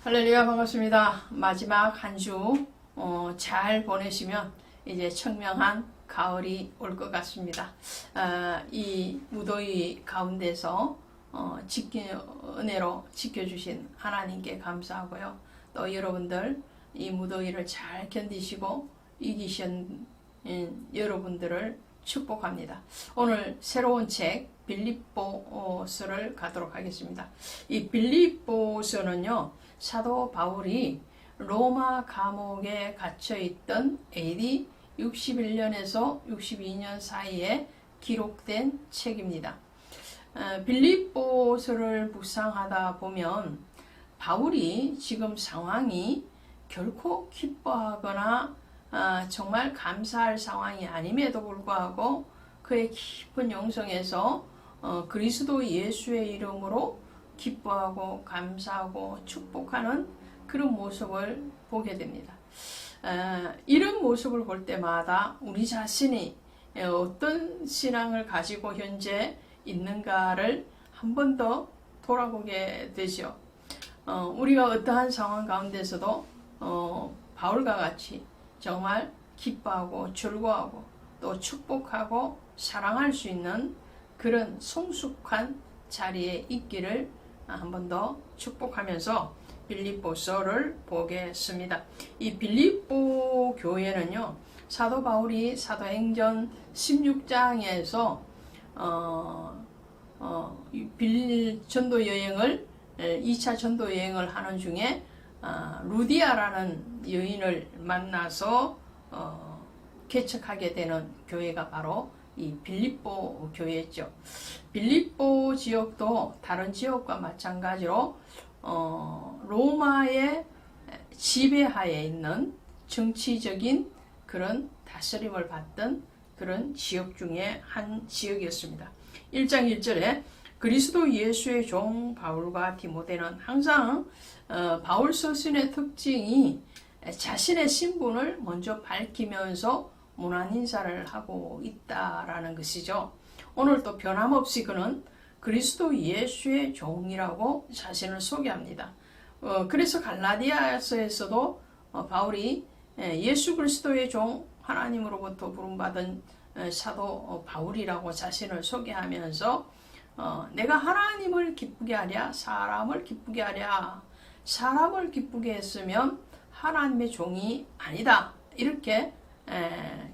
할렐루야, 반갑습니다. 마지막 한 주 잘 보내시면 이제 청명한 가을이 올 것 같습니다. 이 무더위 가운데서 은혜로 지켜주신 하나님께 감사하고요. 또 여러분들 이 무더위를 잘 견디시고 이기신 여러분들을 축복합니다. 오늘 새로운 책 빌립보서를 가도록 하겠습니다. 이 빌립보서는요, 사도 바울이 로마 감옥에 갇혀있던 AD 61년에서 62년 사이에 기록된 책입니다. 빌립보서를 묵상하다 보면 바울이 지금 상황이 결코 기뻐하거나 정말 감사할 상황이 아님에도 불구하고 그의 깊은 영성에서 그리스도 예수의 이름으로 기뻐하고 감사하고 축복하는 그런 모습을 보게 됩니다. 이런 모습을 볼 때마다 우리 자신이 어떤 신앙을 가지고 현재 있는가를 한 번 더 돌아보게 되죠. 우리가 어떠한 상황 가운데서도 바울과 같이 정말 기뻐하고 즐거워하고 또 축복하고 사랑할 수 있는 그런 성숙한 자리에 있기를 한 번 더 축복하면서 빌립보서를 보겠습니다. 이 빌립보 교회는요, 사도 바울이 사도행전 16장에서 전도 여행을 2차 전도 여행을 하는 중에 루디아라는 여인을 만나서 개척하게 되는 교회가 바로 이 빌립보 교회였죠. 빌립보 지역도 다른 지역과 마찬가지로 로마의 지배하에 있는 정치적인 그런 다스림을 받던 그런 지역 중에 한 지역이었습니다. 1장 1절에 그리스도 예수의 종 바울과 디모데는 항상 바울 서신의 특징이 자신의 신분을 먼저 밝히면서 문안 인사를 하고 있다라는 것이죠. 오늘도 변함없이 그는 그리스도 예수의 종이라고 자신을 소개합니다. 그래서 갈라디아서에서도 바울이 예수 그리스도의 종, 하나님으로부터 부름받은 사도 바울이라고 자신을 소개하면서 내가 하나님을 기쁘게 하랴 사람을 기쁘게 하랴, 사람을 기쁘게 했으면 하나님의 종이 아니다, 이렇게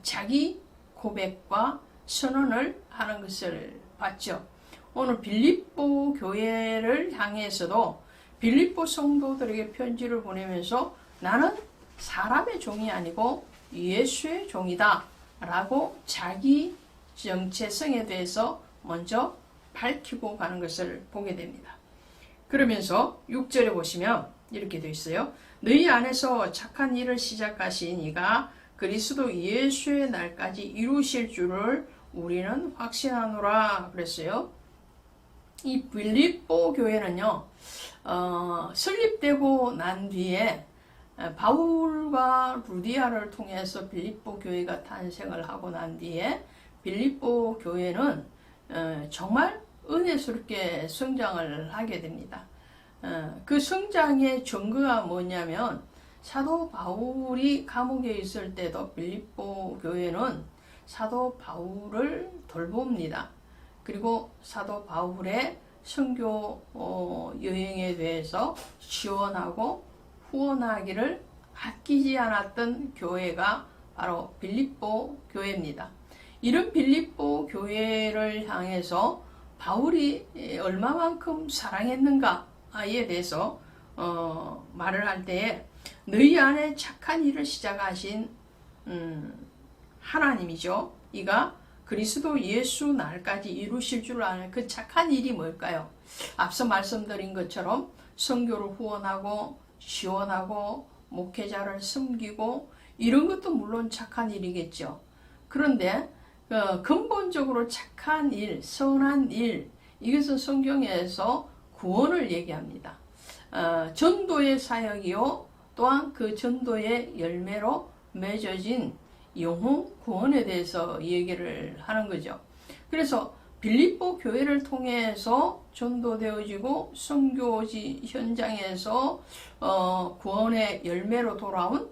자기 고백과 선언을 하는 것을 봤죠. 오늘 빌립보 교회를 향해서도 빌립보 성도들에게 편지를 보내면서 나는 사람의 종이 아니고 예수의 종이다 라고 자기 정체성에 대해서 먼저 밝히고 가는 것을 보게 됩니다. 그러면서 6절에 보시면 이렇게 되어 있어요. 너희 안에서 착한 일을 시작하신 이가 그리스도 예수의 날까지 이루실 줄을 우리는 확신하노라 그랬어요. 이 빌립보 교회는요, 설립되고 난 뒤에 바울과 루디아를 통해서 빌립보 교회가 탄생을 하고 난 뒤에 빌립보 교회는 정말 은혜스럽게 성장을 하게 됩니다. 그 성장의 증거가 뭐냐면 사도 바울이 감옥에 있을 때도 빌립보 교회는 사도 바울을 돌봅니다. 그리고 사도 바울의 선교 여행에 대해서 지원하고 후원하기를 아끼지 않았던 교회가 바로 빌립보 교회입니다. 이런 빌립보 교회를 향해서 바울이 얼마만큼 사랑했는가에 대해서 말을 할 때에 너희 안에 착한 일을 시작하신 하나님이죠. 이가 그리스도 예수 날까지 이루실 줄 아는 그 착한 일이 뭘까요? 앞서 말씀드린 것처럼 선교를 후원하고 지원하고 목회자를 섬기고 이런 것도 물론 착한 일이겠죠. 그런데 근본적으로 착한 일, 선한 일, 이것은 성경에서 구원을 얘기합니다. 전도의 사역이요, 또한 그 전도의 열매로 맺어진 영혼 구원에 대해서 얘기를 하는 거죠. 그래서 빌립보 교회를 통해서 전도되어지고 선교지 현장에서 구원의 열매로 돌아온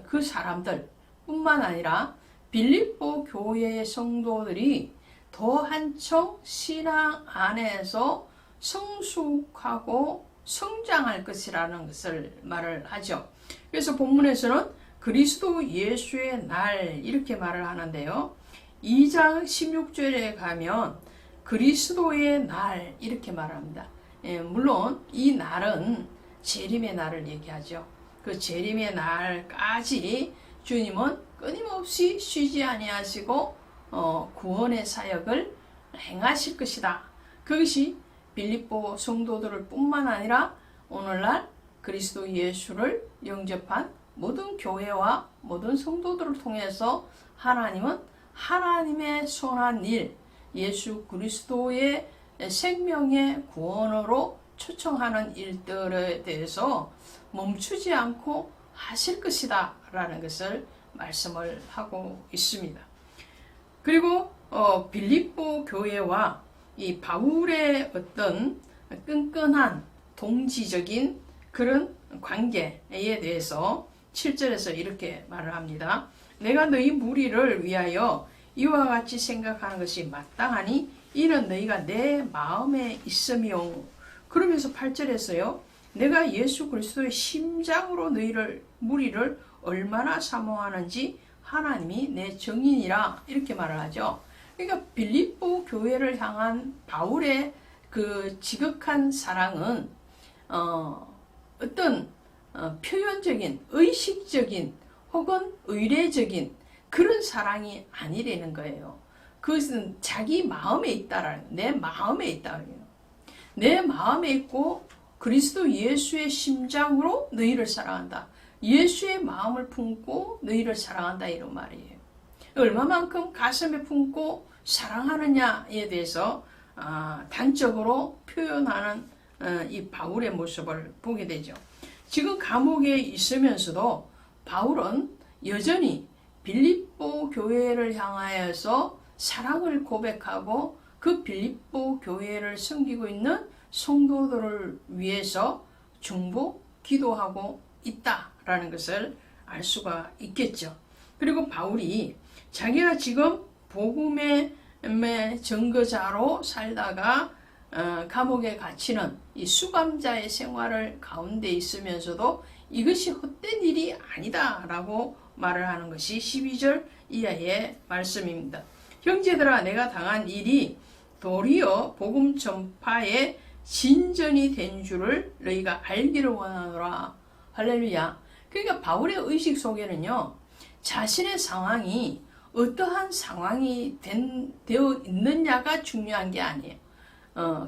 그 사람들 뿐만 아니라 빌립보 교회의 성도들이 더 한층 신앙 안에서 성숙하고 성장할 것이라는 것을 말을 하죠. 그래서 본문에서는 그리스도 예수의 날 이렇게 말을 하는데요. 2장 16절에 가면 그리스도의 날 이렇게 말합니다. 물론 이 날은 재림의 날을 얘기하죠. 그 재림의 날까지 주님은 끊임없이 쉬지 아니하시고 구원의 사역을 행하실 것이다. 그것이 빌립보 성도들을 뿐만 아니라 오늘날 그리스도 예수를 영접한 모든 교회와 모든 성도들을 통해서 하나님은 하나님의 선한 일, 예수 그리스도의 생명의 구원으로 초청하는 일들에 대해서 멈추지 않고 하실 것이다 라는 것을 말씀을 하고 있습니다. 그리고 빌립보 교회와 이 바울의 어떤 끈끈한 동지적인 그런 관계에 대해서 7절에서 이렇게 말을 합니다. 내가 너희 무리를 위하여 이와 같이 생각하는 것이 마땅하니 이는 너희가 내 마음에 있으며, 그러면서 8절에서요. 내가 예수 그리스도의 심장으로 너희를 무리를 얼마나 사모하는지 하나님이 내 증인이라 이렇게 말을 하죠. 그러니까 빌립보 교회를 향한 바울의 그 지극한 사랑은 어떤 표현적인 의식적인 혹은 의례적인 그런 사랑이 아니라는 거예요. 그것은 자기 마음에 있다라는, 내 마음에 있다라는 거예요. 내 마음에 있고 그리스도 예수의 심장으로 너희를 사랑한다. 예수의 마음을 품고 너희를 사랑한다 이런 말이에요. 얼마만큼 가슴에 품고 사랑하느냐에 대해서 단적으로 표현하는 이 바울의 모습을 보게 되죠. 지금 감옥에 있으면서도 바울은 여전히 빌립보 교회를 향하여서 사랑을 고백하고 그 빌립보 교회를 섬기고 있는 성도들을 위해서 중보 기도하고 있다라는 것을 알 수가 있겠죠. 그리고 바울이 자기가 지금 복음의 증거자로 살다가 감옥에 갇히는 이 수감자의 생활을 가운데 있으면서도 이것이 헛된 일이 아니다라고 말을 하는 것이 12절 이하의 말씀입니다. 형제들아, 내가 당한 일이 도리어 복음 전파의 진전이 된 줄을 너희가 알기를 원하노라. 할렐루야. 그러니까 바울의 의식 속에는요, 자신의 상황이 어떠한 상황이 되어 있느냐가 중요한 게 아니에요.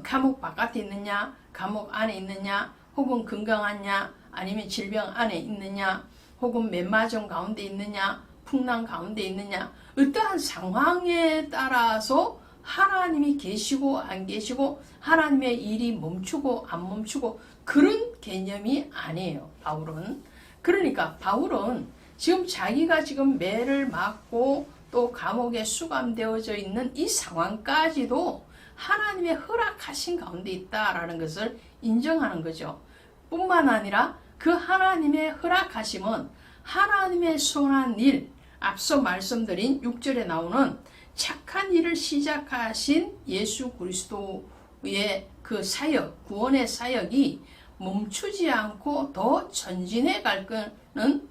감옥 바깥에 있느냐, 감옥 안에 있느냐, 혹은 건강하냐, 아니면 질병 안에 있느냐, 혹은 맨마정 가운데 있느냐, 풍랑 가운데 있느냐, 어떠한 상황에 따라서 하나님이 계시고 안 계시고 하나님의 일이 멈추고 안 멈추고 그런 개념이 아니에요. 바울은. 그러니까 바울은 지금 자기가 지금 매를 맞고 또 감옥에 수감되어져 있는 이 상황까지도 하나님의 허락하신 가운데 있다라는 것을 인정하는 거죠. 뿐만 아니라 그 하나님의 허락하심은 하나님의 선한 일, 앞서 말씀드린 6절에 나오는 착한 일을 시작하신 예수 그리스도의 그 사역, 구원의 사역이 멈추지 않고 더 전진해 갈 거는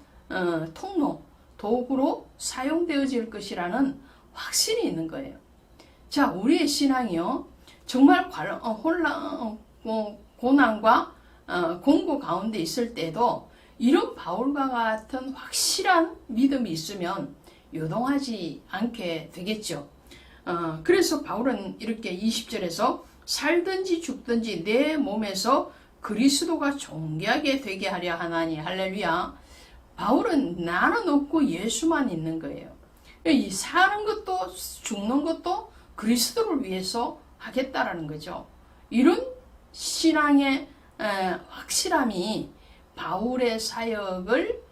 통로, 도구로 사용되어질 것이라는 확신이 있는 거예요. 자, 우리의 신앙이요, 정말 고난과 공고 가운데 있을 때도 이런 바울과 같은 확실한 믿음이 있으면 요동하지 않게 되겠죠. 그래서 바울은 이렇게 20절에서 살든지 죽든지 내 몸에서 그리스도가 존귀하게 되게 하려 하나니. 할렐루야. 바울은 나는 없고 예수만 있는 거예요. 이 사는 것도 죽는 것도 그리스도를 위해서 하겠다라는 거죠. 이런 신앙의 확실함이 바울의 사역을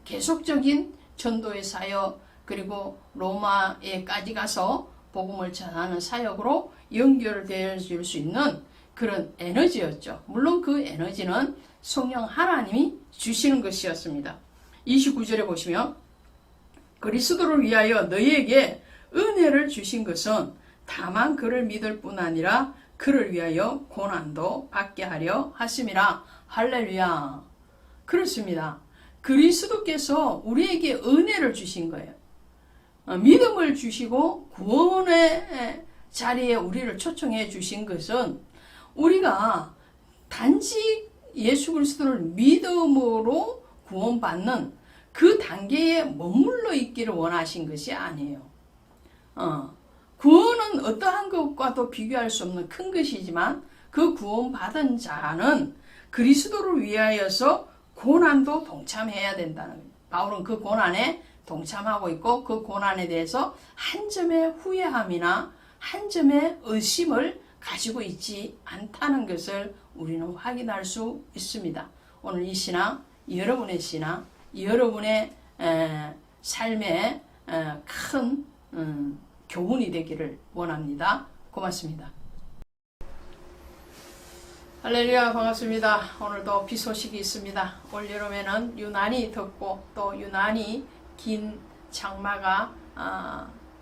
계속적인 전도의 사역, 그리고 로마에까지 가서 복음을 전하는 사역으로 연결되어 줄 수 있는 그런 에너지였죠. 물론 그 에너지는 성령 하나님이 주시는 것이었습니다. 29절에 보시면 그리스도를 위하여 너희에게 은혜를 주신 것은 다만 그를 믿을 뿐 아니라 그를 위하여 고난도 받게 하려 하심이라. 할렐루야. 그렇습니다. 그리스도께서 우리에게 은혜를 주신 거예요. 믿음을 주시고 구원의 자리에 우리를 초청해 주신 것은 우리가 단지 예수 그리스도를 믿음으로 구원받는 그 단계에 머물러 있기를 원하신 것이 아니에요. 구원은 어떠한 것과도 비교할 수 없는 큰 것이지만 그 구원받은 자는 그리스도를 위하여서 고난도 동참해야 된다는 거예요. 바울은 그 고난에 동참하고 있고 그 고난에 대해서 한 점의 후회함이나 한 점의 의심을 가지고 있지 않다는 것을 우리는 확인할 수 있습니다. 오늘 이 신앙, 여러분의 신앙, 여러분의 삶에 큰 교훈이 되기를 원합니다. 고맙습니다. 할렐루야, 반갑습니다. 오늘도 비 소식이 있습니다. 올여름에는 유난히 덥고 또 유난히 긴 장마가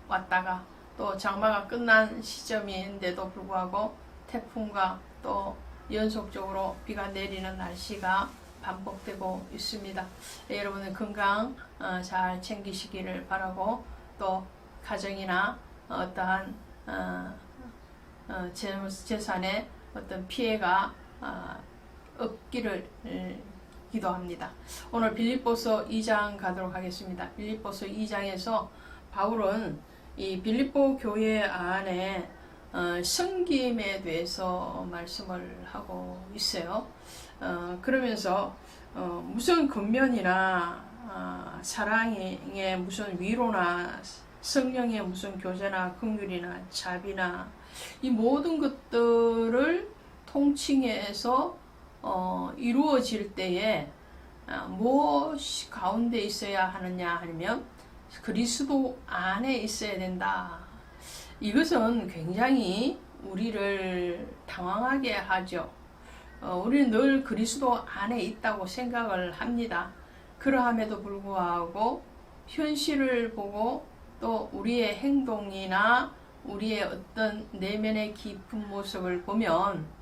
왔다가 또 장마가 끝난 시점인데도 불구하고 태풍과 또 연속적으로 비가 내리는 날씨가 반복되고 있습니다. 여러분의 건강 잘 챙기시기를 바라고 또 가정이나 어떠한 재산에 어떤 피해가 없기를 기도합니다. 오늘 빌립보서 2장 가도록 하겠습니다. 빌립보서 2장에서 바울은 이 빌립보 교회 안에 섬김에 대해서 말씀을 하고 있어요. 그러면서 무슨 겉면이나 사랑의 무슨 위로나 성령의 무슨 교제나 긍휼이나 자비나 이 모든 것들을 통칭해서 이루어질 때에 무엇이 가운데 있어야 하느냐 하면 그리스도 안에 있어야 된다. 이것은 굉장히 우리를 당황하게 하죠. 우리는 늘 그리스도 안에 있다고 생각을 합니다. 그러함에도 불구하고 현실을 보고 또 우리의 행동이나 우리의 어떤 내면의 깊은 모습을 보면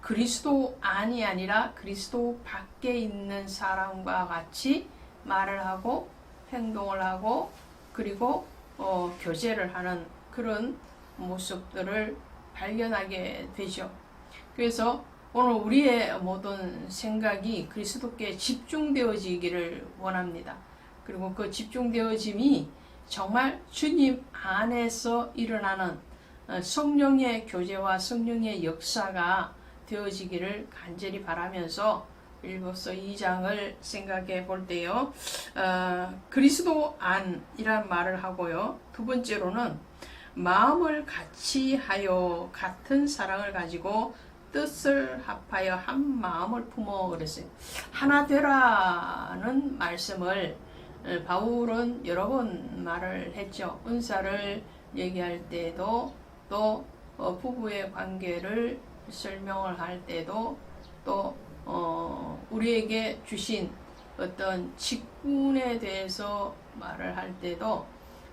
그리스도 안이 아니라 그리스도 밖에 있는 사람과 같이 말을 하고 행동을 하고 그리고 교제를 하는 그런 모습들을 발견하게 되죠. 그래서 오늘 우리의 모든 생각이 그리스도께 집중되어지기를 원합니다. 그리고 그 집중되어짐이 정말 주님 안에서 일어나는 성령의 교제와 성령의 역사가 되어지기를 간절히 바라면서 빌립보서 2장을 생각해 볼 때요. 그리스도 안이란 말을 하고요. 두 번째로는 마음을 같이 하여 같은 사랑을 가지고 뜻을 합하여 한 마음을 품어 그랬어요. 하나 되라는 말씀을 바울은 여러 번 말을 했죠. 은사를 얘기할 때도 또 부부의 관계를 설명을 할 때도 또 우리에게 주신 어떤 직분에 대해서 말을 할 때도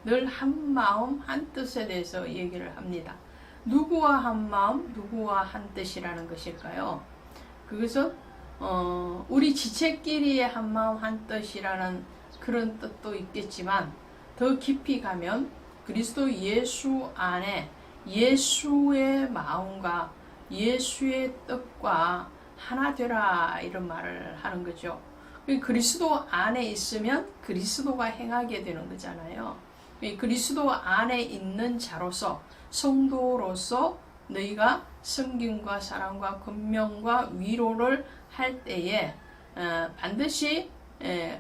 늘 한 마음 한 뜻에 대해서 얘기를 합니다. 누구와 한 마음 누구와 한 뜻이라는 것일까요? 그것은 우리 지체끼리의 한 마음 한 뜻이라는 그런 뜻도 있겠지만 더 깊이 가면 그리스도 예수 안에 예수의 마음과 예수의 뜻과 하나 되라 이런 말을 하는 거죠. 그리스도 안에 있으면 그리스도가 행하게 되는 거잖아요. 그리스도 안에 있는 자로서 성도로서 너희가 섬김과 사랑과 권면과 위로를 할 때에 반드시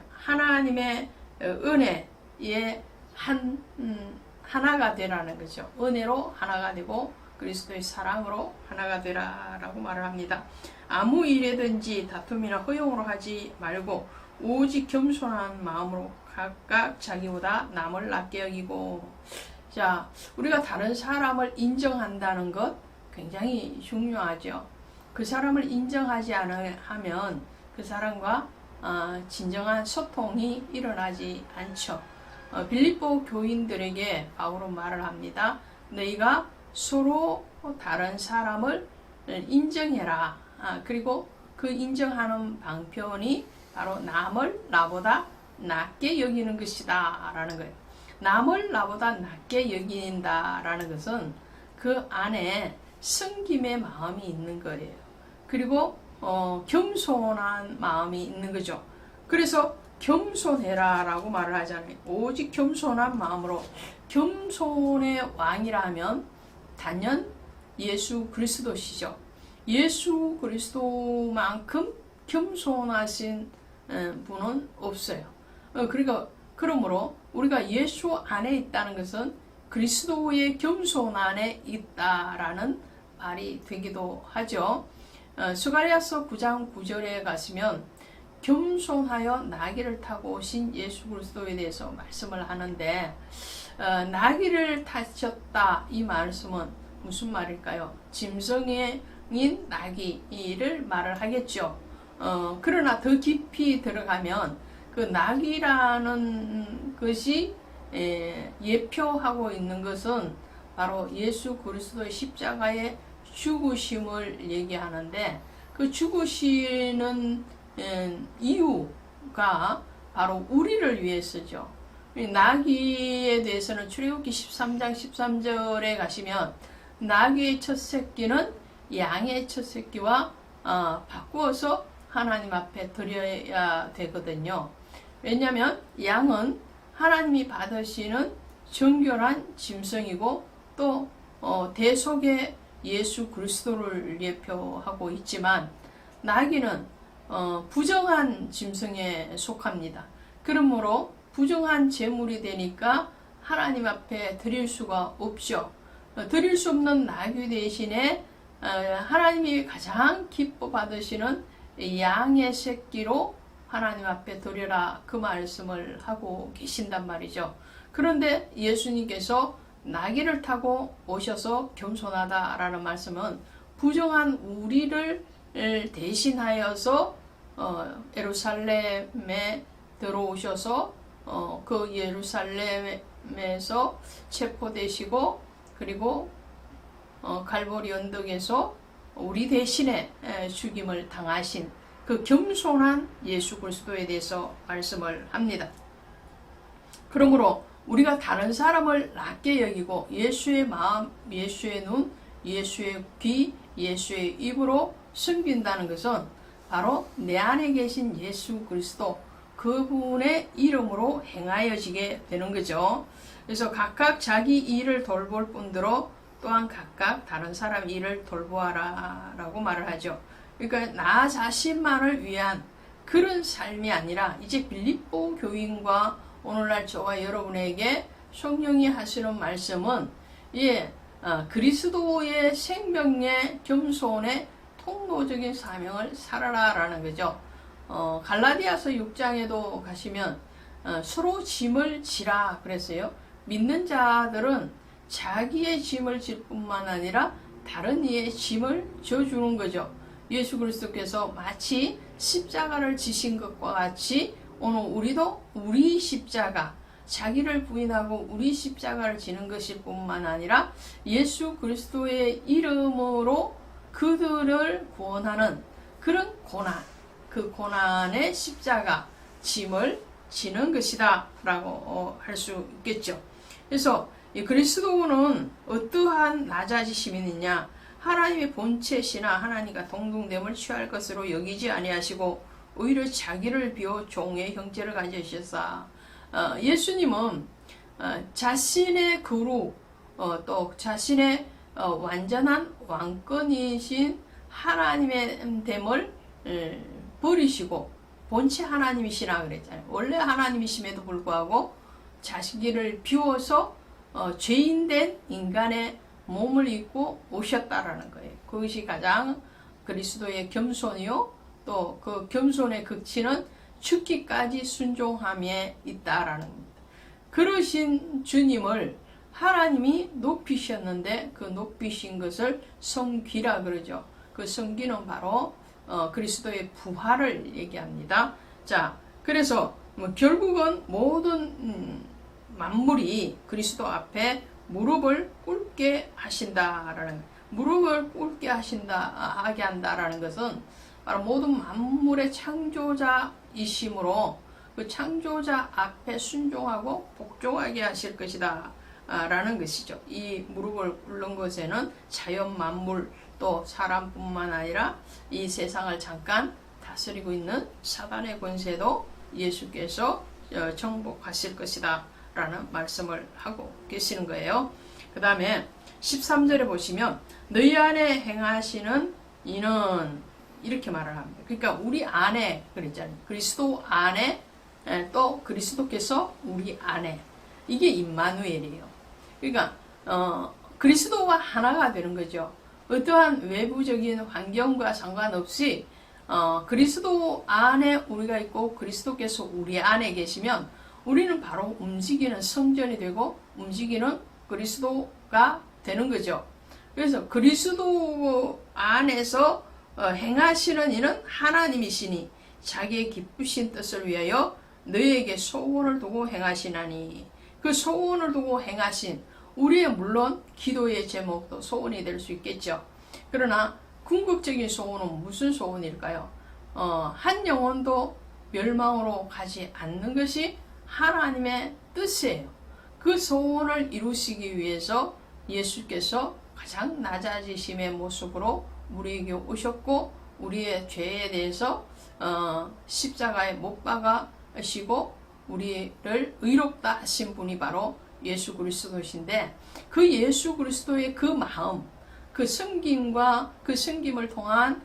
하나님의 은혜에 하나가 되라는 거죠. 은혜로 하나가 되고 그리스도의 사랑으로 하나가 되라라고 말을 합니다. 아무 일에든지 다툼이나 허용으로 하지 말고 오직 겸손한 마음으로 각각 자기보다 남을 낮게 여기고 자, 우리가 다른 사람을 인정한다는 것 굉장히 중요하죠. 그 사람을 인정하지 않으면 그 사람과 진정한 소통이 일어나지 않죠. 빌립보 교인들에게 바울은 말을 합니다. 너희가 서로 다른 사람을 인정해라. 그리고 그 인정하는 방편이 바로 남을 나보다 낮게 여기는 것이다 라는 거예요. 남을 나보다 낮게 여긴다라는 것은 그 안에 섬김의 마음이 있는 거예요. 그리고 겸손한 마음이 있는 거죠. 그래서 겸손해라 라고 말을 하잖아요. 오직 겸손한 마음으로. 겸손의 왕이라면 단연 예수 그리스도시죠. 예수 그리스도만큼 겸손하신 분은 없어요. 그러므로 우리가 예수 안에 있다는 것은 그리스도의 겸손 안에 있다라는 말이 되기도 하죠. 스가랴서 9장 9절에 가시면 겸손하여 나귀를 타고 오신 예수 그리스도에 대해서 말씀을 하는데 나귀를 타셨다 이 말씀은 무슨 말일까요? 짐승인 나귀를 말을 하겠죠. 그러나 더 깊이 들어가면 그 나귀라는 것이 예표하고 있는 것은 바로 예수 그리스도의 십자가의 죽으심을 얘기하는데 그 죽으시는 이유가 바로 우리를 위해서죠. 나귀에 대해서는 출애굽기 13장 13절에 가시면 나귀의 첫 새끼는 양의 첫 새끼와 바꾸어서 하나님 앞에 드려야 되거든요. 왜냐하면 양은 하나님이 받으시는 정결한 짐승이고 또 대속의 예수 그리스도를 예표하고 있지만 나귀는 부정한 짐승에 속합니다. 그러므로 부정한 제물이 되니까 하나님 앞에 드릴 수가 없죠. 드릴 수 없는 나귀 대신에 하나님이 가장 기뻐 받으시는 양의 새끼로 하나님 앞에 드려라 그 말씀을 하고 계신단 말이죠. 그런데 예수님께서 나귀를 타고 오셔서 겸손하다라는 말씀은 부정한 우리를 대신하여서 예루살렘에 들어오셔서 그 예루살렘에서 체포되시고 그리고 갈보리 언덕에서 우리 대신에 죽임을 당하신 그 겸손한 예수 그리스도에 대해서 말씀을 합니다. 그러므로 우리가 다른 사람을 낮게 여기고 예수의 마음, 예수의 눈, 예수의 귀, 예수의 입으로 섬긴다는 것은 바로 내 안에 계신 예수 그리스도 그분의 이름으로 행하여지게 되는 거죠. 그래서 각각 자기 일을 돌볼 뿐더러 또한 각각 다른 사람 일을 돌보아라 라고 말을 하죠. 그러니까 나 자신만을 위한 그런 삶이 아니라 이제 빌립보 교인과 오늘날 저와 여러분에게 성령이 하시는 말씀은 그리스도의 생명의 겸손의 통로적인 사명을 살아라 라는 거죠. 갈라디아서 6장에도 가시면 서로 짐을 지라 그랬어요. 믿는 자들은 자기의 짐을 질 뿐만 아니라 다른 이의 짐을 져주는 거죠. 예수 그리스도께서 마치 십자가를 지신 것과 같이 오늘 우리도 우리 십자가, 자기를 부인하고 우리 십자가를 지는 것일 뿐만 아니라 예수 그리스도의 이름으로 그들을 구원하는 그런 고난, 그 고난의 십자가, 짐을 지는 것이다 라고 할 수 있겠죠. 그래서 그리스도는 어떠한 낮아지심이 있느냐? 하나님의 본체시나 하나님과 동등됨을 취할 것으로 여기지 아니하시고 오히려 자기를 비워 종의 형체를 가지셨사. 예수님은 자신의 거룩 또 자신의 완전한 왕권이신 하나님의 됨을 버리시고 본체 하나님이시라 그랬잖아요. 원래 하나님이심에도 불구하고 자기를 비워서 죄인된 인간의 몸을 입고 오셨다라는 거예요. 그것이 가장 그리스도의 겸손이요. 또 그 겸손의 극치는 죽기까지 순종함에 있다라는 겁니다. 그러신 주님을 하나님이 높이셨는데 그 높이신 것을 성귀라 그러죠. 그 성귀는 바로 그리스도의 부활을 얘기합니다. 자, 그래서 결국은 모든 만물이 그리스도 앞에 무릎을 꿇게 하신다라는, 무릎을 꿇게 하게 한다라는 것은 바로 모든 만물의 창조자이심으로 그 창조자 앞에 순종하고 복종하게 하실 것이다 라는 것이죠. 이 무릎을 꿇는 것에는 자연 만물 또 사람뿐만 아니라 이 세상을 잠깐 다스리고 있는 사단의 권세도 예수께서 정복하실 것이다 라는 말씀을 하고 계시는 거예요. 그 다음에 13절에 보시면 너희 안에 행하시는 이는 이렇게 말을 합니다. 그러니까 우리 안에 그랬잖아요. 그리스도 안에 또 그리스도께서 우리 안에, 이게 임마누엘이에요. 그러니까 그리스도와 하나가 되는 거죠. 어떠한 외부적인 환경과 상관없이 그리스도 안에 우리가 있고 그리스도께서 우리 안에 계시면 우리는 바로 움직이는 성전이 되고 움직이는 그리스도가 되는 거죠. 그래서 그리스도 안에서 행하시는 이는 하나님이시니 자기의 기쁘신 뜻을 위하여 너희에게 소원을 두고 행하시나니, 그 소원을 두고 행하신 우리의 물론 기도의 제목도 소원이 될 수 있겠죠. 그러나 궁극적인 소원은 무슨 소원일까요? 한 영혼도 멸망으로 가지 않는 것이 하나님의 뜻이에요. 그 소원을 이루시기 위해서 예수께서 가장 낮아지심의 모습으로 우리에게 오셨고 우리의 죄에 대해서 십자가에 못 박아시고 우리를 의롭다 하신 분이 바로 예수 그리스도이신데, 그 예수 그리스도의 그 마음, 그 섬김과 그 섬김을 통한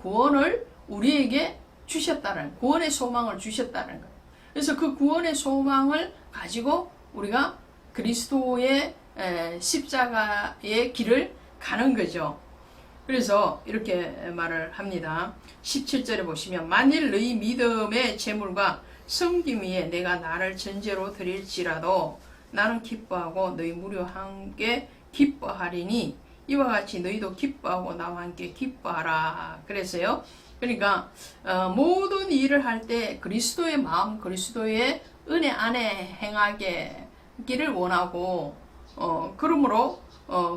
구원을 우리에게 주셨다는, 구원의 소망을 주셨다는 거예요. 그래서 그 구원의 소망을 가지고 우리가 그리스도의 십자가의 길을 가는 거죠. 그래서 이렇게 말을 합니다. 17절에 보시면 만일 너희 믿음의 재물과 섬김 위에 내가 나를 전제로 드릴지라도 나는 기뻐하고 너희 무려 함께 기뻐하리니 이와 같이 너희도 기뻐하고 나와 함께 기뻐하라 그랬어요. 그러니까 모든 일을 할 때 그리스도의 마음, 그리스도의 은혜 안에 행하기를 원하고 그러므로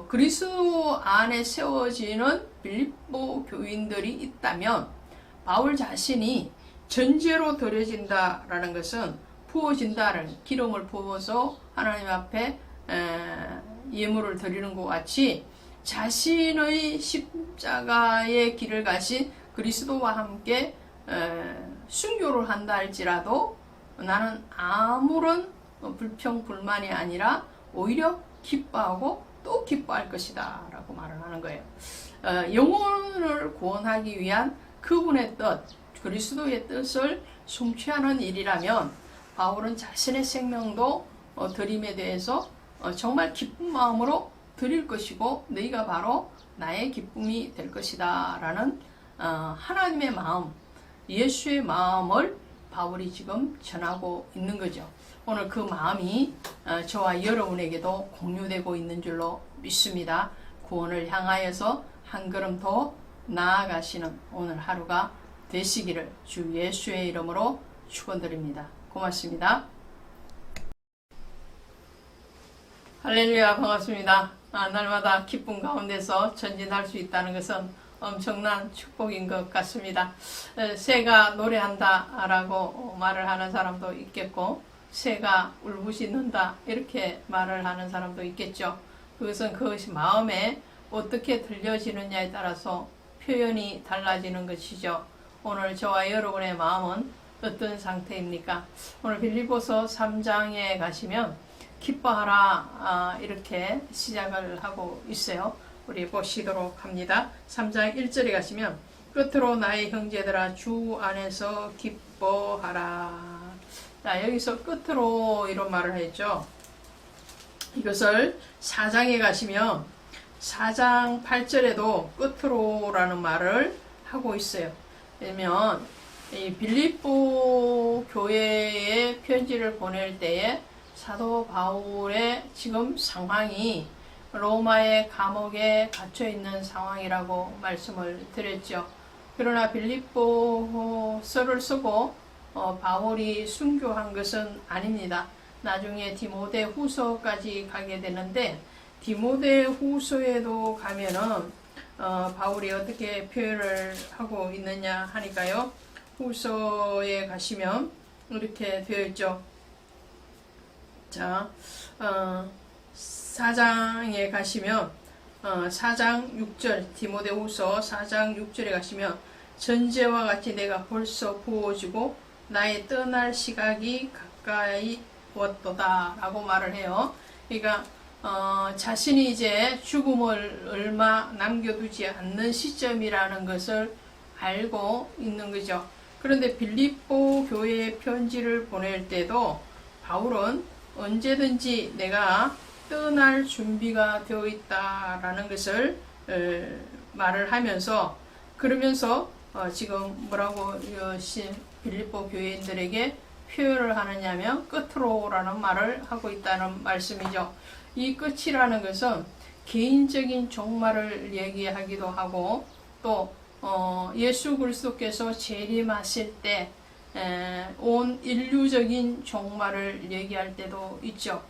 그리스도 안에 세워지는 빌립보 교인들이 있다면 바울 자신이 전제로 드려진다라는 것은 부어진다는, 기름을 부어서 하나님 앞에 예물을 드리는 것 같이 자신의 십자가의 길을 가신 그리스도와 함께 순교를 한다 할지라도 나는 아무런 불평 불만이 아니라 오히려 기뻐하고 또 기뻐할 것이다 라고 말을 하는 거예요. 영혼을 구원하기 위한 그분의 뜻, 그리스도의 뜻을 성취하는 일이라면 바울은 자신의 생명도 드림에 대해서 정말 기쁜 마음으로 드릴 것이고 너희가 바로 나의 기쁨이 될 것이다 라는 하나님의 마음, 예수의 마음을 바울이 지금 전하고 있는 거죠. 오늘 그 마음이 저와 여러분에게도 공유되고 있는 줄로 믿습니다. 구원을 향하여서 한 걸음 더 나아가시는 오늘 하루가 되시기를 주 예수의 이름으로 축원드립니다. 고맙습니다. 할렐루야, 반갑습니다. 날마다 기쁨 가운데서 전진할 수 있다는 것은 엄청난 축복인 것 같습니다. 새가 노래한다 라고 말을 하는 사람도 있겠고 새가 울부짖는다 이렇게 말을 하는 사람도 있겠죠. 그것은 그것이 마음에 어떻게 들려지느냐에 따라서 표현이 달라지는 것이죠. 오늘 저와 여러분의 마음은 어떤 상태입니까? 오늘 빌립보서 3장에 가시면 기뻐하라 이렇게 시작을 하고 있어요. 우리 보시도록 합니다. 3장 1절에 가시면 끝으로 나의 형제들아 주 안에서 기뻐하라. 자, 여기서 끝으로 이런 말을 했죠. 이것을 4장에 가시면 4장 8절에도 끝으로라는 말을 하고 있어요. 왜냐면 이 빌립보 교회에 편지를 보낼 때에 사도 바울의 지금 상황이 로마의 감옥에 갇혀 있는 상황이라고 말씀을 드렸죠. 그러나 빌립보서를 쓰고 바울이 순교한 것은 아닙니다. 나중에 디모데 후서까지 가게 되는데, 디모데 후서에도 가면은 바울이 어떻게 표현을 하고 있느냐 하니까요. 후서에 가시면 이렇게 되어 있죠. 자, 4장에 가시면 4장 6절, 디모데 후서 4장 6절에 가시면 전제와 같이 내가 벌써 부어지고 나의 떠날 시각이 가까이 왔도다 라고 말을 해요. 그러니까 자신이 이제 죽음을 얼마 남겨두지 않는 시점이라는 것을 알고 있는 거죠. 그런데 빌립보 교회에 편지를 보낼 때도 바울은 언제든지 내가 떠날 준비가 되어 있다라는 것을 말을 하면서, 그러면서 지금 뭐라고 빌립보 교회인들에게 표현을 하느냐면 끝으로라는 말을 하고 있다는 말씀이죠. 이 끝이라는 것은 개인적인 종말을 얘기하기도 하고, 또 예수 그리스도께서 재림하실 때 온 인류적인 종말을 얘기할 때도 있죠.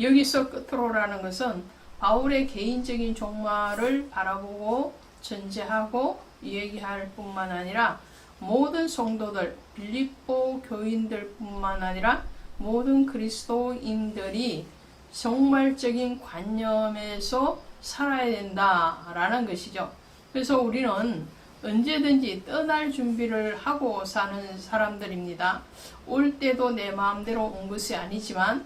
여기서 끝으로라는 것은 바울의 개인적인 종말을 바라보고 전제하고 얘기할 뿐만 아니라 모든 성도들, 빌립보 교인들 뿐만 아니라 모든 그리스도인들이 종말적인 관념에서 살아야 된다라는 것이죠. 그래서 우리는 언제든지 떠날 준비를 하고 사는 사람들입니다. 올 때도 내 마음대로 온 것이 아니지만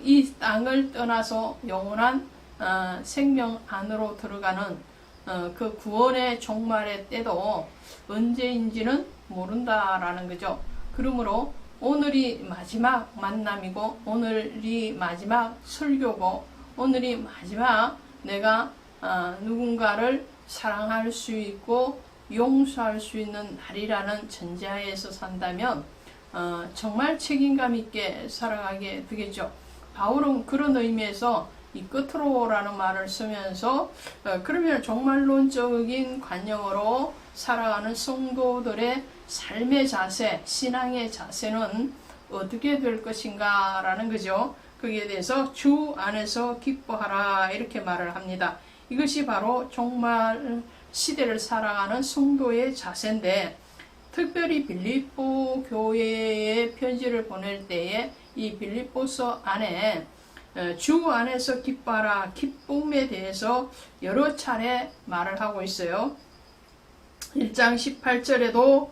이 땅을 떠나서 영원한 생명 안으로 들어가는 그 구원의 종말의 때도 언제인지는 모른다라는 거죠. 그러므로 오늘이 마지막 만남이고, 오늘이 마지막 설교고, 오늘이 마지막 내가 누군가를 사랑할 수 있고 용서할 수 있는 날이라는 전제하에서 산다면 정말 책임감 있게 살아가게 되겠죠. 바울은 그런 의미에서 이 끝으로라는 말을 쓰면서 그러면 종말론적인 관념으로 살아가는 성도들의 삶의 자세, 신앙의 자세는 어떻게 될 것인가 라는 거죠. 거기에 대해서 주 안에서 기뻐하라 이렇게 말을 합니다. 이것이 바로 종말 시대를 살아가는 성도의 자세인데, 특별히 빌립보 교회에 편지를 보낼 때에 이 빌립보서 안에 주 안에서 기뻐하라, 기쁨에 대해서 여러 차례 말을 하고 있어요. 1장 18절에도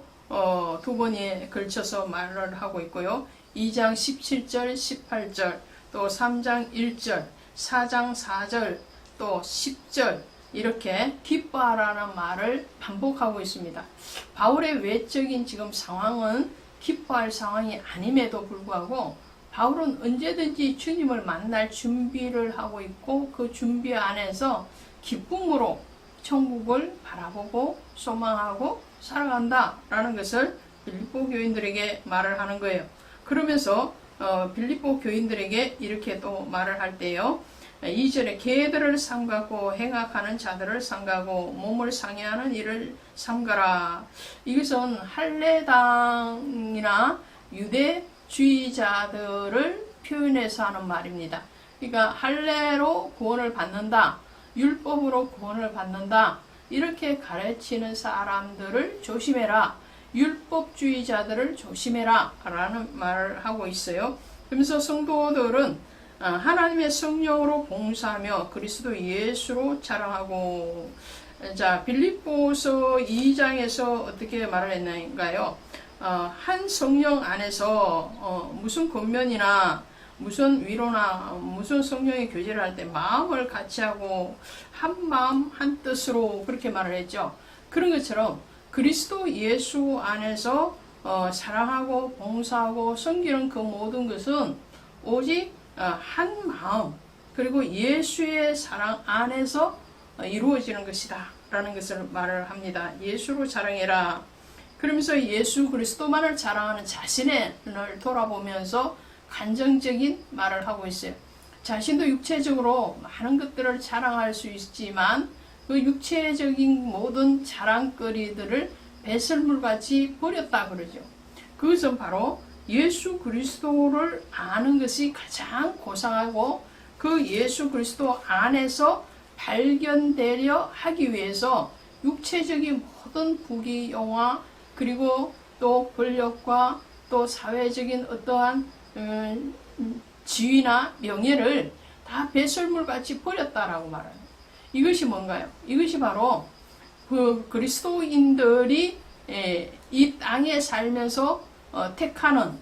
두 번에 걸쳐서 말을 하고 있고요. 2장 17절, 18절, 또 3장 1절, 4장 4절, 또 10절 이렇게 기뻐하라는 말을 반복하고 있습니다. 바울의 외적인 지금 상황은 기뻐할 상황이 아님에도 불구하고 바울은 언제든지 주님을 만날 준비를 하고 있고, 그 준비 안에서 기쁨으로 천국을 바라보고 소망하고 살아간다라는 것을 빌립보 교인들에게 말을 하는 거예요. 그러면서 빌립보 교인들에게 이렇게 또 말을 할 때요. 2절에 개들을 삼가고 행악하는 자들을 삼가고 몸을 상해하는 일을 삼가라. 이것은 할례당이나 유대주의자들을 표현해서 하는 말입니다. 그러니까 할례로 구원을 받는다, 율법으로 구원을 받는다 이렇게 가르치는 사람들을 조심해라, 율법주의자들을 조심해라 라는 말을 하고 있어요. 그러면서 성도들은 하나님의 성령으로 봉사하며 그리스도 예수로 자랑하고. 자, 빌립보서 2장에서 어떻게 말을 했나요? 한 성령 안에서 무슨 권면이나 무슨 위로나 무슨 성령의 교제를 할 때 마음을 같이 하고 한 마음 한 뜻으로 그렇게 말을 했죠. 그런 것처럼 그리스도 예수 안에서 사랑하고 봉사하고 섬기는 그 모든 것은 오직 한 마음, 그리고 예수의 사랑 안에서 이루어지는 것이다 라는 것을 말을 합니다. 예수로 자랑해라. 그러면서 예수 그리스도만을 자랑하는 자신을 돌아보면서 간정적인 말을 하고 있어요. 자신도 육체적으로 많은 것들을 자랑할 수 있지만 그 육체적인 모든 자랑거리들을 배설물같이 버렸다 그러죠. 그것은 바로 예수 그리스도를 아는 것이 가장 고상하고 그 예수 그리스도 안에서 발견되려 하기 위해서 육체적인 모든 부귀영화 그리고 또 권력과 또 사회적인 어떠한 지위나 명예를 다 배설물같이 버렸다라고 말합니다. 이것이 뭔가요? 이것이 바로 그 그리스도인들이 이 땅에 살면서 택하는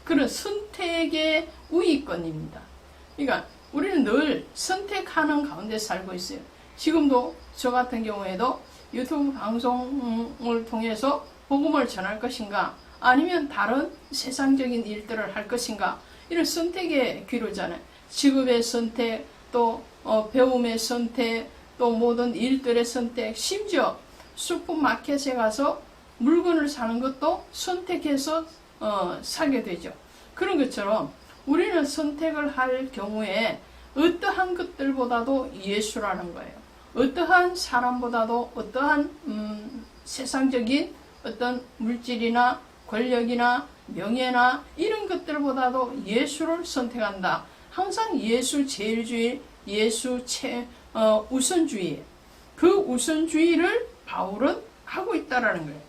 그런 선택의 우위권입니다. 그러니까 우리는 늘 선택하는 가운데 살고 있어요. 지금도 저 같은 경우에도 유튜브 방송을 통해서 복음을 전할 것인가 아니면 다른 세상적인 일들을 할 것인가 이런 선택의 기로잖아요. 직업의 선택, 또 배움의 선택, 또 모든 일들의 선택, 심지어 슈퍼마켓에 가서 물건을 사는 것도 선택해서 사게 되죠. 그런 것처럼 우리는 선택을 할 경우에 어떠한 것들보다도 예수라는 거예요. 어떠한 사람보다도 어떠한 세상적인 어떤 물질이나 권력이나 명예나 이런 것들보다도 예수를 선택한다. 항상 예수 제일주의, 예수 우선주의. 그 우선주의를 바울은 하고 있다라는 거예요.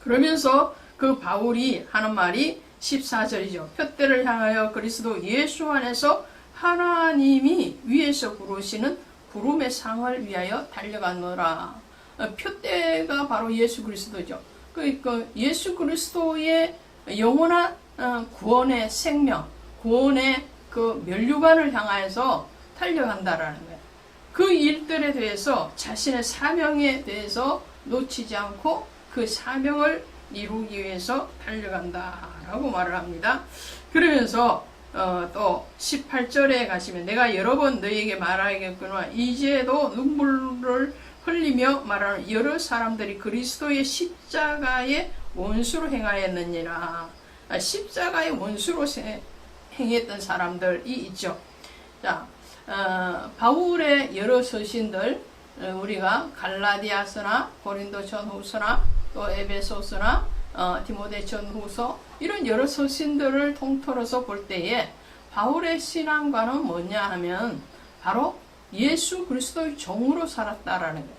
그러면서 그 바울이 하는 말이 14절이죠. 표대를 향하여 그리스도 예수 안에서 하나님이 위에서 부르시는 구름의 상을 위하여 달려가노라. 표대가 바로 예수 그리스도죠. 그 예수 그리스도의 영원한 구원의 생명, 구원의 그 면류관을 향하여서 달려간다라는 거예요. 그 일들에 대해서 자신의 사명에 대해서 놓치지 않고 그 사명을 이루기 위해서 달려간다라고 말을 합니다. 그러면서 또 18절에 가시면 내가 여러 번 너희에게 말하겠구나 이제도 눈물을 흘리며 말하는 여러 사람들이 그리스도의 십자가의 원수로 행하였느니라. 십자가의 원수로 행했던 사람들이 있죠. 자, 바울의 여러 서신들 우리가 갈라디아서나 고린도 전후서나 또 에베소서나 디모데 전후서 이런 여러 서신들을 통틀어서 볼 때에 바울의 신앙과는 뭐냐 하면 바로 예수 그리스도의 종으로 살았다라는 거예요.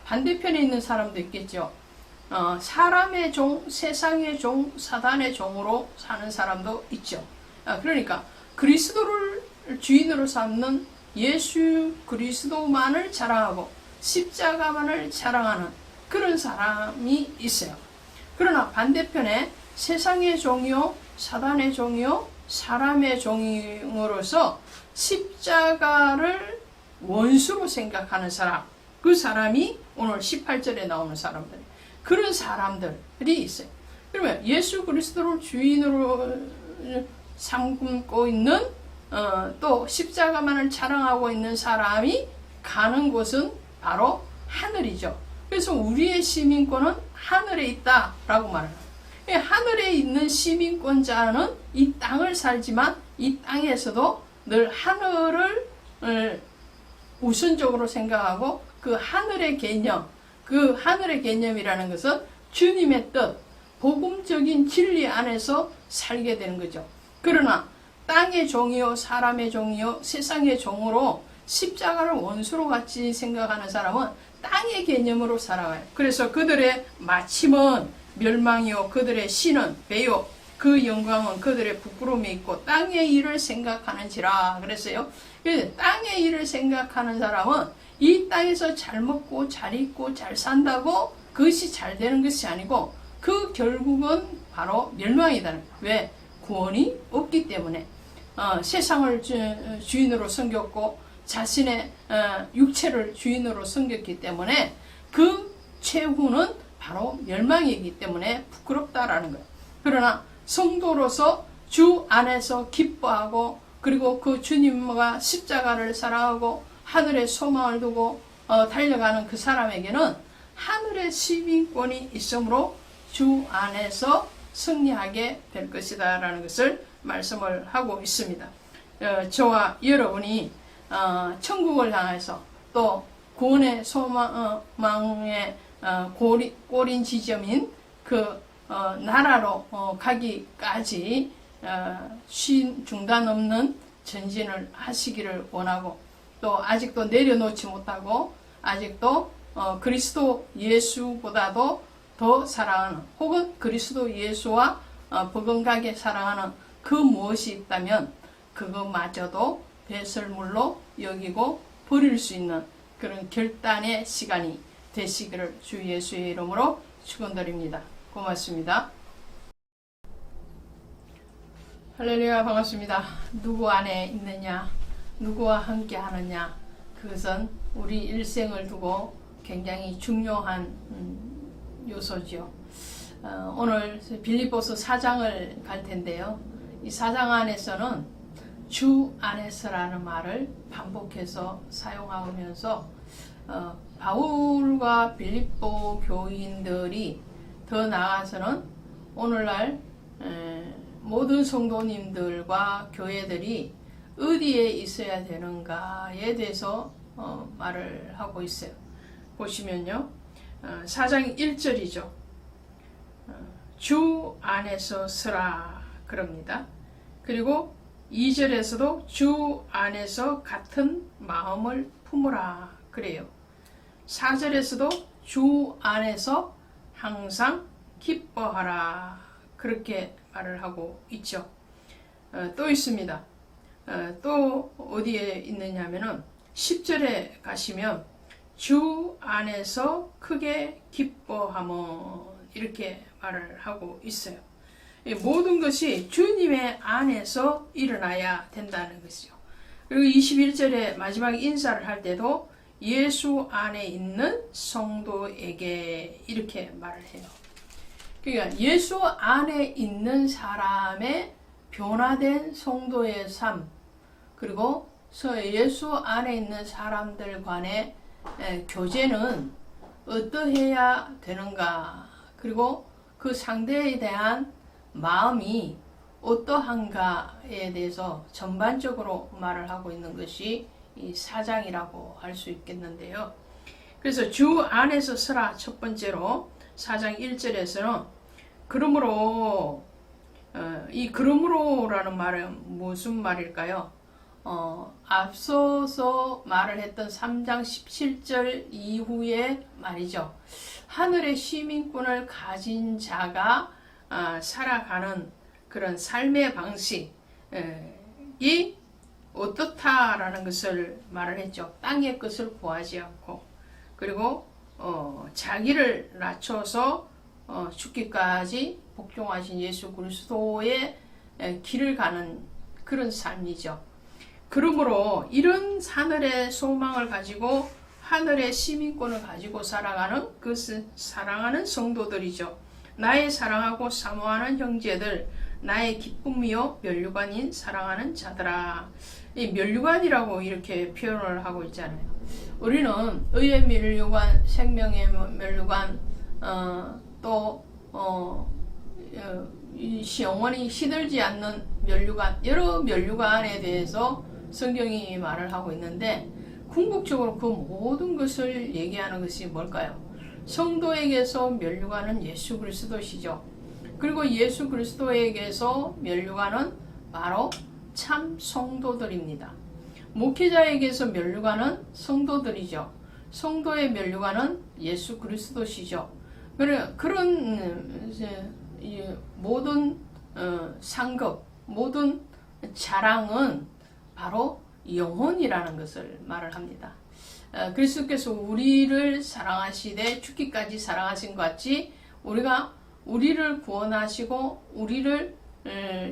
반대편에 있는 사람도 있겠죠. 사람의 종, 세상의 종, 사단의 종으로 사는 사람도 있죠. 그러니까 그리스도를 주인으로 삼는 예수 그리스도만을 자랑하고 십자가만을 자랑하는 그런 사람이 있어요. 그러나 반대편에 세상의 종이요, 사단의 종이요, 사람의 종으로서 십자가를 원수로 생각하는 사람, 그 사람이 오늘 18절에 나오는 사람들, 그런 사람들이 있어요. 그러면 예수 그리스도를 주인으로 삼고 있는 또 십자가만을 자랑하고 있는 사람이 가는 곳은 바로 하늘이죠. 그래서 우리의 시민권은 하늘에 있다라고 말해요. 하늘에 있는 시민권자는 이 땅을 살지만 이 땅에서도 늘 하늘을 우선적으로 생각하고 그 하늘의 개념, 그 하늘의 개념이라는 것은 주님의 뜻, 복음적인 진리 안에서 살게 되는 거죠. 그러나 땅의 종이요, 사람의 종이요, 세상의 종으로 십자가를 원수로 같이 생각하는 사람은 땅의 개념으로 살아가요. 그래서 그들의 마침은 멸망이요, 그들의 신은 배요, 그 영광은 그들의 부끄러움이 있고 땅의 일을 생각하는지라 그랬어요. 그래서 땅의 일을 생각하는 사람은 이 땅에서 잘 먹고 잘 입고 잘 산다고 그것이 잘 되는 것이 아니고 그 결국은 바로 멸망이다. 왜? 구원이 없기 때문에 세상을 주인으로 섬겼고 자신의 육체를 주인으로 섬겼기 때문에 그 최후는 바로 멸망이기 때문에 부끄럽다라는 거예요. 그러나 성도로서 주 안에서 기뻐하고 그리고 그 주님과 십자가를 사랑하고 하늘의 소망을 두고 달려가는 그 사람에게는 하늘의 시민권이 있으므로 주 안에서 승리하게 될 것이다 라는 것을 말씀을 하고 있습니다. 저와 여러분이 천국을 향해서 또 구원의 소망의 꼬린 지점인 그 나라로 가기까지 쉰 중단 없는 전진을 하시기를 원하고, 또 아직도 내려놓지 못하고 아직도 그리스도 예수보다도 더 사랑하는, 혹은 그리스도 예수와 버금가게 사랑하는 그 무엇이 있다면 그것마저도 배설물로 여기고 버릴 수 있는 그런 결단의 시간이 되시기를 주 예수의 이름으로 축원드립니다. 고맙습니다. 할렐루야, 반갑습니다. 누구 안에 있느냐, 누구와 함께 하느냐, 그것은 우리 일생을 두고 굉장히 중요한 요소죠. 오늘 빌립보서 4장을 갈 텐데요. 이 4장 안에서는 주 안에서라는 말을 반복해서 사용하면서 바울과 빌립보 교인들이 더 나아가서는 오늘날 모든 성도님들과 교회들이 어디에 있어야 되는가에 대해서 말을 하고 있어요. 보시면요, 4장 1절이죠. 주 안에서 서라 그럽니다. 그리고 2절에서도 주 안에서 같은 마음을 품으라 그래요. 4절에서도 주 안에서 항상 기뻐하라 그렇게 말을 하고 있죠. 또 있습니다. 또 어디에 있느냐면은 10절에 가시면 주 안에서 크게 기뻐하면 이렇게 말을 하고 있어요. 모든 것이 주님의 안에서 일어나야 된다는 것이죠. 그리고 21절에 마지막 인사를 할 때도 예수 안에 있는 성도에게 이렇게 말을 해요. 그러니까 예수 안에 있는 사람의 변화된 성도의 삶, 그리고 예수 안에 있는 사람들 간의 교제는 어떠해야 되는가, 그리고 그 상대에 대한 마음이 어떠한가에 대해서 전반적으로 말을 하고 있는 것이 이 4장이라고 할 수 있겠는데요. 그래서 주 안에서 서라 첫 번째로 4장 1절에서는 그러므로, 이 그러므로라는 말은 무슨 말일까요? 앞서서 말을 했던 3장 17절 이후의 말이죠. 하늘의 시민권을 가진 자가 살아가는 그런 삶의 방식이 어떻다라는 것을 말을 했죠. 땅의 것을 구하지 않고, 그리고 자기를 낮춰서 죽기까지 복종하신 예수 그리스도의 길을 가는 그런 삶이죠. 그러므로 이런 하늘의 소망을 가지고 하늘의 시민권을 가지고 살아가는 그것은 사랑하는 성도들이죠. 나의 사랑하고 사모하는 형제들, 나의 기쁨이요 면류관인 사랑하는 자들아. 이 면류관이라고 이렇게 표현을 하고 있잖아요. 우리는 의의 면류관, 생명의 면류관, 또 영원히 시들지 않는 면류관, 여러 면류관에 대해서 성경이 말을 하고 있는데, 궁극적으로 그 모든 것을 얘기하는 것이 뭘까요? 성도에게서 면류관은 예수 그리스도시죠. 그리고 예수 그리스도에게서 면류관은 바로 참 성도들입니다. 목회자에게서 면류관은 성도들이죠. 성도의 면류관은 예수 그리스도시죠. 그런 모든 상급, 모든 자랑은 바로 영혼이라는 것을 말을 합니다. 그리스도께서 우리를 사랑하시되 죽기까지 사랑하신 것 같이 우리를 구원하시고 우리를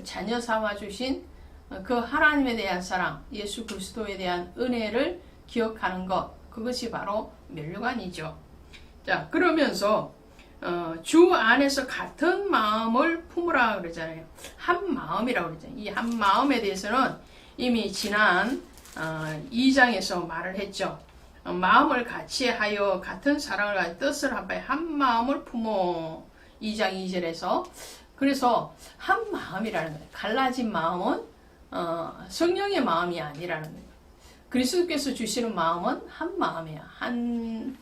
자녀 삼아 주신 그 하나님에 대한 사랑, 예수 그리스도에 대한 은혜를 기억하는 것, 그것이 바로 면류관이죠. 자, 그러면서 주 안에서 같은 마음을 품으라 그러잖아요. 한 마음이라고 그러잖아요. 이 한 마음에 대해서는 이미 지난 2장에서 말을 했죠. 마음을 같이 하여 같은 사랑을 가지고 뜻을 한 바에 한 마음을 품어. 2장 2절에서 그래서 한 마음이라는 거예요. 갈라진 마음은 성령의 마음이 아니라는 거예요. 그리스도께서 주시는 마음은 한 마음이야. 한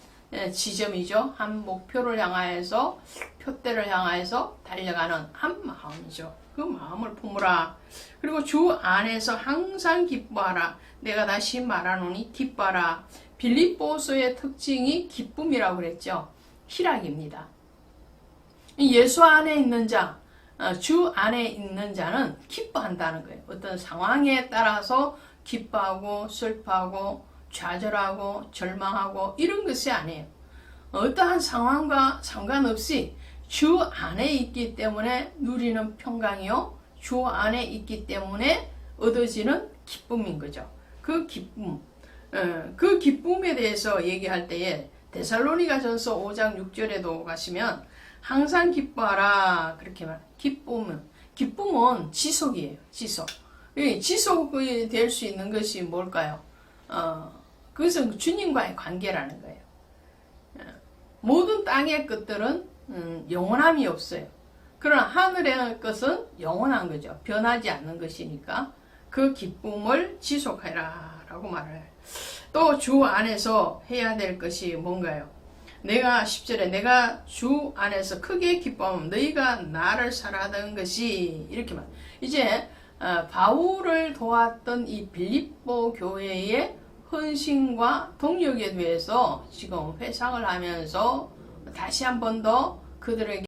지점이죠. 한 목표를 향하여서 표대를 향하여서 달려가는 한 마음이죠. 그 마음을 품으라. 그리고 주 안에서 항상 기뻐하라. 내가 다시 말하노니 기뻐하라. 빌립보서의 특징이 기쁨이라고 그랬죠. 희락입니다. 예수 안에 있는 자, 주 안에 있는 자는 기뻐한다는 거예요. 어떤 상황에 따라서 기뻐하고 슬퍼하고 좌절하고 절망하고 이런 것이 아니에요. 어떠한 상황과 상관없이 주 안에 있기 때문에 누리는 평강이요, 주 안에 있기 때문에 얻어지는 기쁨인 거죠. 그 기쁨, 그 기쁨에 대해서 얘기할 때에 데살로니가전서 5장 6절에도 가시면 항상 기뻐하라 그렇게 말. 기쁨은 지속이에요. 지속이 될 수 있는 것이 뭘까요? 그것은 주님과의 관계라는 거예요. 모든 땅의 것들은 영원함이 없어요. 그러나 하늘의 것은 영원한 거죠. 변하지 않는 것이니까 그 기쁨을 지속해라 라고 말을 해요. 또 주 안에서 해야 될 것이 뭔가요? 내가 10절에 내가 주 안에서 크게 기뻐하면 너희가 나를 사랑하던 것이 이렇게 말. 이제 바울을 도왔던 이 빌립보 교회의 헌신과 동력에 대해서 지금 회상을 하면서 다시 한 번 더 그들에게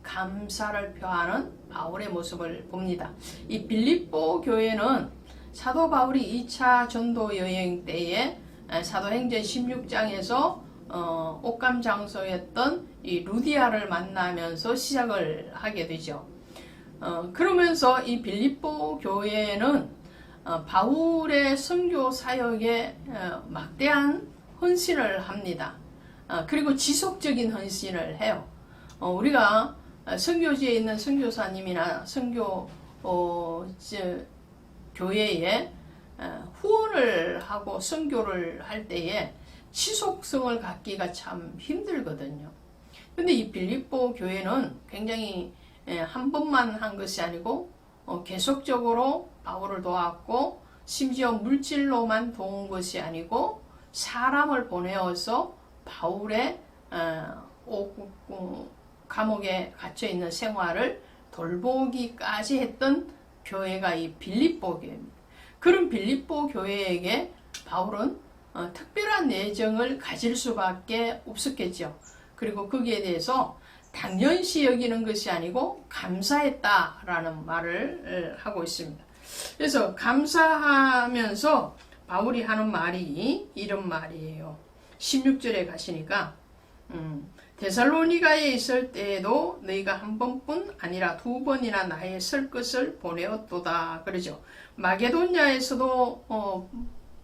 감사를 표하는 바울의 모습을 봅니다. 이 빌립보 교회는 사도 바울이 2차 전도 여행 때에 사도행전 16장에서 옷감 장소였던 이 루디아를 만나면서 시작을 하게 되죠. 그러면서 이 빌립보 교회는 바울의 선교 사역에 막대한 헌신을 합니다. 그리고 지속적인 헌신을 해요. 우리가 선교지에 있는 선교사님이나 선교 교회에 후원을 하고 선교를 할 때에 지속성을 갖기가 참 힘들거든요. 근데 이 빌립보 교회는 굉장히 한 번만 한 것이 아니고 계속적으로 바울을 도왔고, 심지어 물질로만 도운 것이 아니고 사람을 보내어서 바울의 감옥에 갇혀 있는 생활을 돌보기까지 했던 교회가 이 빌립보 교회입니다. 그런 빌립보 교회에게 바울은 특별한 내정을 가질 수밖에 없었겠죠. 그리고 거기에 대해서 당연시 여기는 것이 아니고 감사했다라는 말을 하고 있습니다. 그래서 감사하면서 바울이 하는 말이 이런 말이에요. 16절에 가시니까 데살로니가에 있을 때에도 너희가 한 번뿐 아니라 두 번이나 나의 설 것을 보내었도다 그러죠. 마게도냐에서도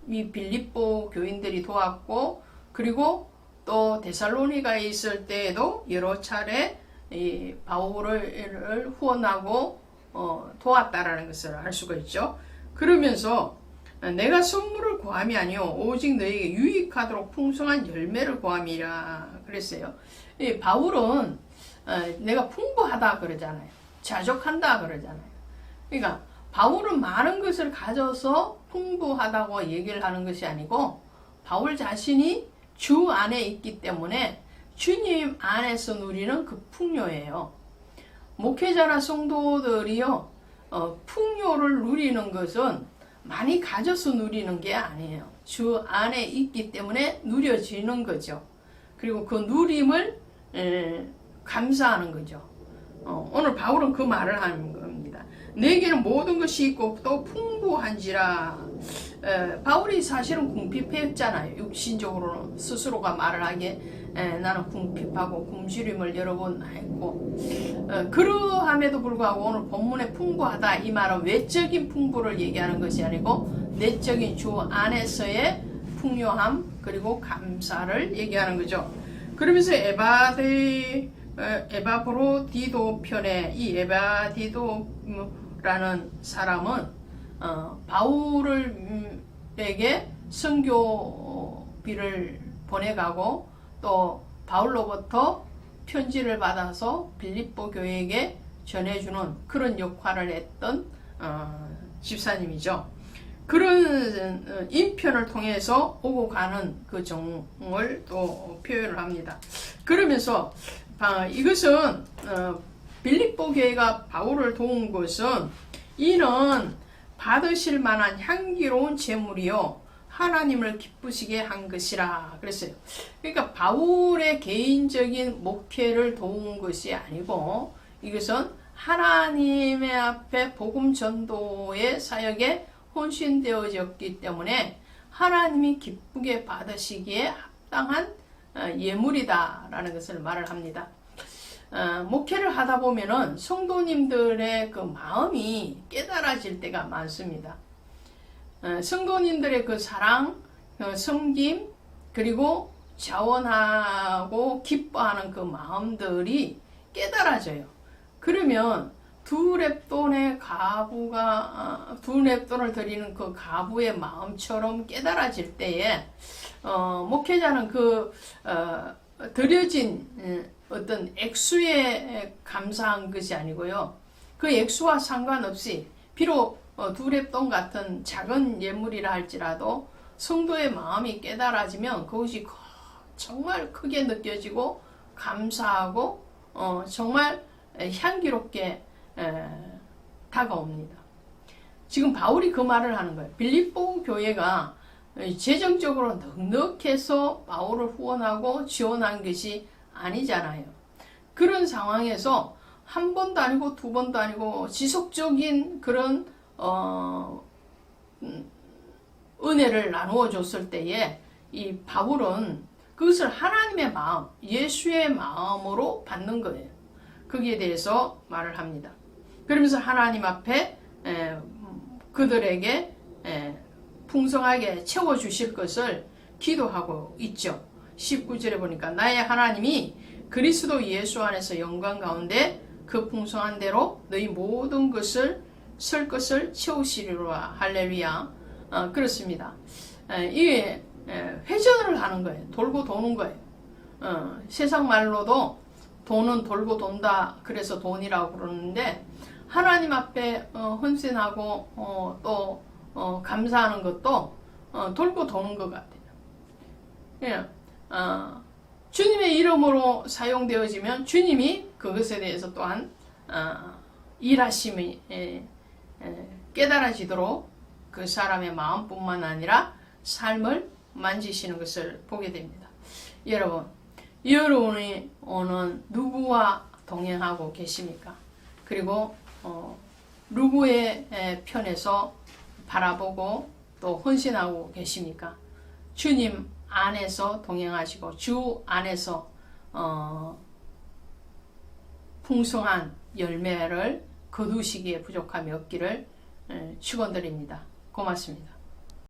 이 빌립보 교인들이 도왔고, 그리고 또 데살로니가에 있을 때에도 여러 차례 이 바울을 후원하고 도왔다라는 것을 알 수가 있죠. 그러면서 내가 선물을 구함이 아니요 오직 너에게 유익하도록 풍성한 열매를 구함이라 그랬어요. 이 바울은 내가 풍부하다 그러잖아요. 자족한다 그러잖아요. 그러니까 바울은 많은 것을 가져서 풍부하다고 얘기를 하는 것이 아니고, 바울 자신이 주 안에 있기 때문에 주님 안에서 누리는 그 풍요예요. 목회자나 성도들이요, 풍요를 누리는 것은 많이 가져서 누리는 게 아니에요. 주 안에 있기 때문에 누려지는 거죠. 그리고 그 누림을 감사하는 거죠. 오늘 바울은 그 말을 하는 겁니다. 내게는 모든 것이 있고 또 풍부한지라. 바울이 사실은 궁핍했잖아요. 육신적으로 스스로가 말을 하기에 나는 궁핍하고 굶주림을 여러 번 했고, 그러함에도 불구하고 오늘 본문에 풍부하다 이 말은 외적인 풍부를 얘기하는 것이 아니고 내적인 주 안에서의 풍요함 그리고 감사를 얘기하는 거죠. 그러면서 에바브로디도 편에 이 에바디도라는 사람은 바울에게 선교비를 보내가고 또 바울로부터 편지를 받아서 빌립보 교회에게 전해주는 그런 역할을 했던 집사님이죠. 그런 인편을 통해서 오고 가는 그 정을 또 표현을 합니다. 그러면서 이것은 빌립보 교회가 바울을 도운 것은 이는 받으실 만한 향기로운 제물이요 하나님을 기쁘시게 한 것이라 그랬어요. 그러니까 바울의 개인적인 목회를 도운 것이 아니고 이것은 하나님의 앞에 복음 전도의 사역에 혼신되어졌기 때문에 하나님이 기쁘게 받으시기에 합당한 예물이다라는 것을 말을 합니다. 목회를 하다 보면은 성도님들의 그 마음이 깨달아질 때가 많습니다. 성도님들의 그 사랑, 섬김, 그리고 자원하고 기뻐하는 그 마음들이 깨달아져요. 그러면 두 렙돈의 가부가 두 렙돈을 드리는 그 가부의 마음처럼 깨달아질 때에 목회자는 그 드려진 어떤 액수에 감사한 것이 아니고요. 그 액수와 상관없이 비록 두 렙돈 같은 작은 예물이라 할지라도 성도의 마음이 깨달아지면 그것이 정말 크게 느껴지고 감사하고 정말 향기롭게 다가옵니다. 지금 바울이 그 말을 하는 거예요. 빌립보 교회가 재정적으로 넉넉해서 바울을 후원하고 지원한 것이 아니잖아요. 그런 상황에서 한 번도 아니고 두 번도 아니고 지속적인 그런 은혜를 나누어 줬을 때에 이 바울은 그것을 하나님의 마음, 예수의 마음으로 받는 거예요. 거기에 대해서 말을 합니다. 그러면서 하나님 앞에 그들에게 풍성하게 채워주실 것을 기도하고 있죠. 19절에 보니까 나의 하나님이 그리스도 예수 안에서 영광 가운데 그 풍성한 대로 너희 모든 것을 쓸 것을 채우시리로라. 할렐루야. 그렇습니다. 이게 회전을 하는 거예요. 돌고 도는 거예요. 세상 말로도 돈은 돌고 돈다. 그래서 돈이라고 그러는데 하나님 앞에 헌신하고 또 감사하는 것도 돌고 도는 것 같아요. 예. 주님의 이름으로 사용되어지면 주님이 그것에 대해서 또한 일하심이 깨달아지도록 그 사람의 마음뿐만 아니라 삶을 만지시는 것을 보게 됩니다. 여러분이 오늘 누구와 동행하고 계십니까? 그리고 누구의 편에서 바라보고 또 헌신하고 계십니까? 주님 안에서 동행하시고 주 안에서 풍성한 열매를 거두시기에 부족함이 없기를 축원드립니다. 고맙습니다.